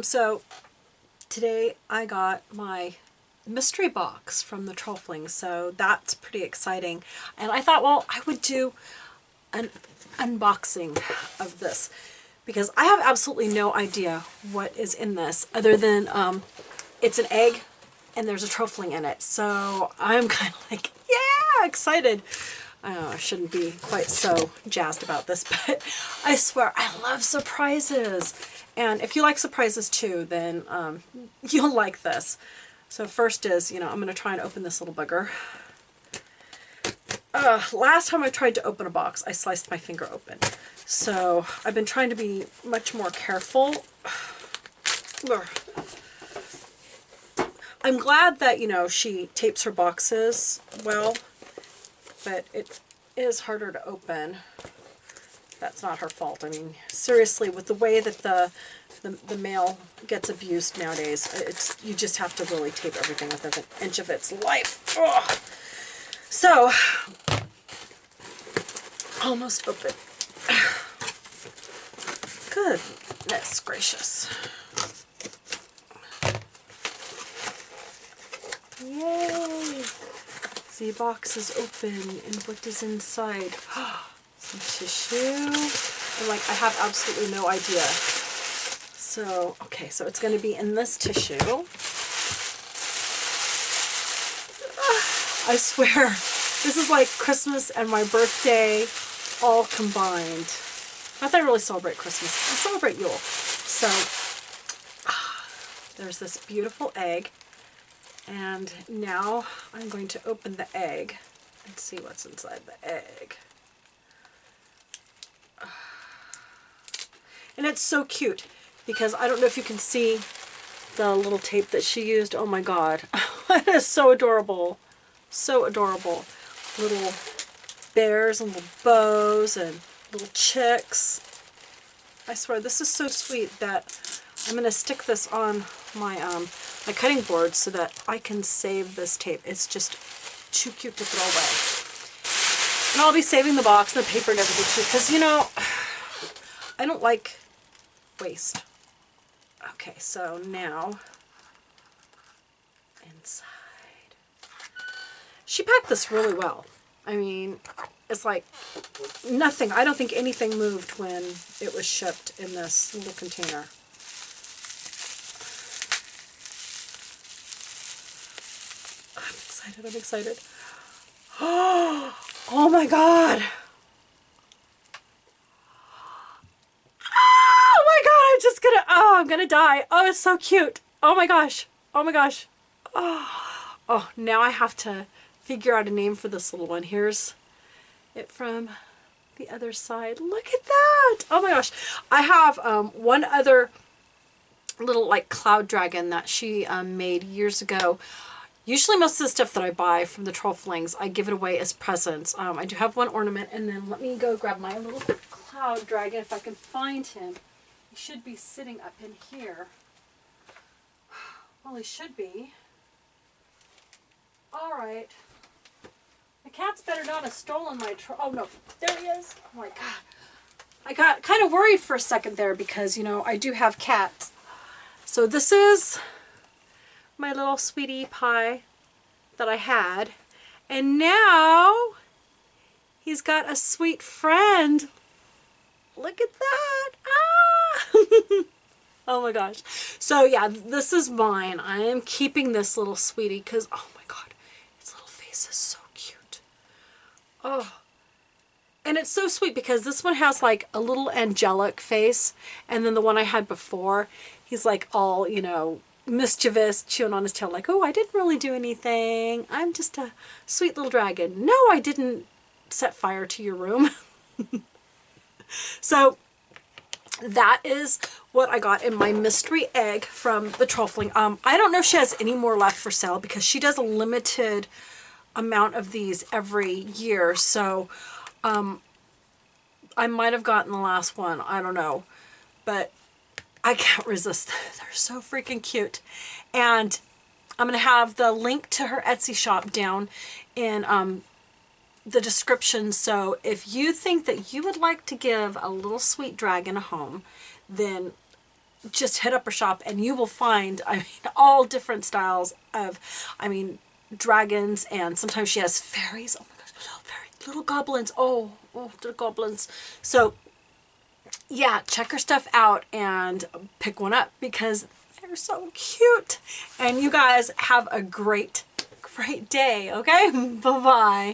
So today I got my mystery box from the Trollfling, so that's pretty exciting. And I thought, well, I would do an unboxing of this because I have absolutely no idea what is in this other than it's an egg and there's a Trollfling in it. So I'm kind of like, yeah, excited. I know I shouldn't be quite so jazzed about this, but I swear I love surprises. And if you like surprises too, then you'll like this. So first is, I'm going to try and open this little bugger. Last time I tried to open a box, I sliced my finger open. So I've been trying to be much more careful. I'm glad that, she tapes her boxes well, but it is harder to open. That's not her fault. I mean, seriously, with the way that the mail gets abused nowadays, you just have to really tape everything within an inch of its life. Ugh. So, almost open. Goodness gracious. Yay! The box is open, and what is inside? Some tissue. And like, I have absolutely no idea. So, okay, so it's going to be in this tissue. I swear, this is like Christmas and my birthday all combined. Not that I really celebrate Christmas. I celebrate Yule. So, there's this beautiful egg. And now I'm going to open the egg and see what's inside the egg. And it's so cute because I don't know if you can see the little tape that she used. Oh my god. It is so adorable. So adorable. Little bears and little bows and little chicks. I swear this is so sweet that I'm going to stick this on my my cutting board so that I can save this tape. It's just too cute to throw away. And I'll be saving the box and the paper and everything too because, I don't like waste. Okay, so now inside. She packed this really well. I mean, it's like nothing. I don't think anything moved when it was shipped in this little container. I'm excited. Oh my god. Oh my god, I'm gonna die. Oh, it's so cute. Oh my gosh. Oh my gosh. Oh, now I have to figure out a name for this little one. Here's it from the other side. Look at that. Oh my gosh. I have one other little like cloud dragon that she made years ago. Usually most of the stuff that I buy from the Trollflings, I give it away as presents. I do have one ornament, and then let me go grab my little cloud dragon if I can find him. He should be sitting up in here. Well, he should be. Alright. The cat's better not have stolen my oh no, there he is. Oh my god. I got kind of worried for a second there because, I do have cats. So this is my little sweetie pie that I had, and now he's got a sweet friend. Look at that. Ah! Oh my gosh. So yeah, this is mine. I am keeping this little sweetie because, oh my god, its little face is so cute. Oh, and it's so sweet because this one has like a little angelic face, and then the one I had before, he's like all, mischievous, chewing on his tail like, oh, I didn't really do anything. I'm just a sweet little dragon. No, I didn't set fire to your room. So that is what I got in my mystery egg from the Trollfling. I don't know if she has any more left for sale because she does a limited amount of these every year. So I might have gotten the last one. I don't know. But I can't resist. They're so freaking cute. And I'm going to have the link to her Etsy shop down in the description. So if you think that you would like to give a little sweet dragon a home, then just hit up her shop and you will find, I mean, all different styles of, I mean, dragons, and sometimes she has fairies. Oh my gosh, little goblins. Oh, the goblins. So yeah, check her stuff out and pick one up because they're so cute. And you guys have a great day, okay? Bye-bye.